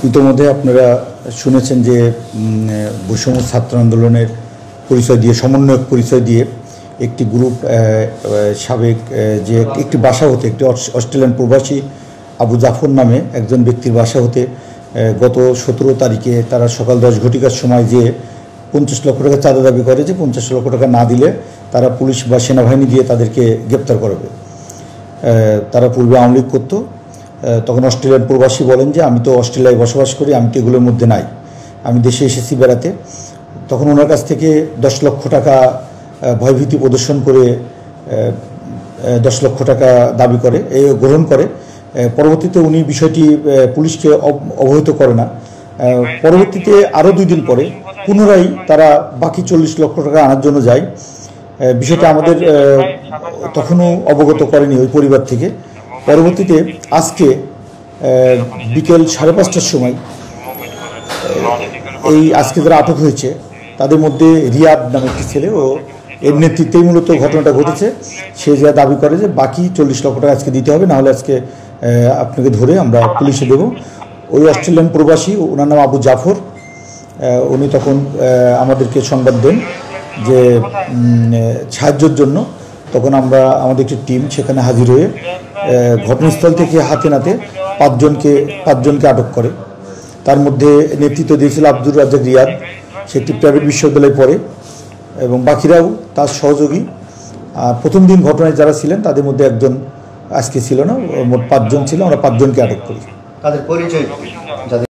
ইতিমধ্যে আপনারা শুনেছেন যে বৈষম্য ছাত্র আন্দোলনের পরিচয় দিয়ে সমন্বয়ক পরিচয় দিয়ে একটি গ্রুপ সাবেক যে একটি বাসা হতে একটি অস্ট্রেলিয়ান প্রবাসী আবু জাফর নামে একজন ব্যক্তির বাসা হতে গত 17 তারিখে তারা সকাল 10 ঘটিকার সময় যে 50 লক্ষ টাকা চাঁদা দাবি করে যে 50 লক্ষ টাকা না দিলে তারা পুলিশ বা সেনাবাহিনী দিয়ে তাদেরকে গ্রেপ্তার করবে। তারা পূর্বে আওয়ামী লীগ করতো। তখন অস্ট্রেলিয়ান প্রবাসী বলেন যে আমি তো অস্ট্রেলিয়ায় বসবাস করি, আমি তো এগুলোর মধ্যে নাই, আমি দেশে এসেছি বেড়াতে। তখন ওনার কাছ থেকে 10 লক্ষ টাকা ভয়ভীতি প্রদর্শন করে 10 লক্ষ টাকা দাবি করে, গ্রহণ করে। পরবর্তীতে উনি বিষয়টি পুলিশকে অবহিত করে না। পরবর্তীতে আরও 2 দিন পরে পুনরায় তারা বাকি 40 লক্ষ টাকা আনার জন্য যায়। বিষয়টা আমাদের তখনও অবগত করেনি ওই পরিবার থেকে। পরবর্তীতে আজকে বিকেল 5:30টার সময় এই আজকে যারা আটক হয়েছে তাদের মধ্যে রিয়াদ নামে একটি ছেলে, ও এর নেতৃত্বেই মূলত ঘটনাটা ঘটেছে। সে যা দাবি করে যে বাকি 40 লক্ষ টাকা আজকে দিতে হবে, নাহলে আজকে আপনাকে ধরে আমরা পুলিশে দেব। ওই অস্ট্রেলিয়ান প্রবাসী, ওনার নাম আবু জাফর, উনি তখন আমাদেরকে সংবাদ দেন যে সাহায্যের জন্য। তখন আমরা আমাদের একটি টিম সেখানে হাজির হয়ে ঘটনাস্থল থেকে হাতে নাতে 5জনকে আটক করে। তার মধ্যে নেতৃত্ব দিয়েছিল আব্দুর রাজ্জাক রিয়াদ, সে একটি প্রাইভেট বিশ্ববিদ্যালয়ে পড়ে, এবং বাকিরাও তার সহযোগী। প্রথম দিন ঘটনায় যারা ছিলেন তাদের মধ্যে একজন আজকে ছিল না, মোট 5জন ছিল। আমরা 5জনকে আটক করি। তাদের পরিচয়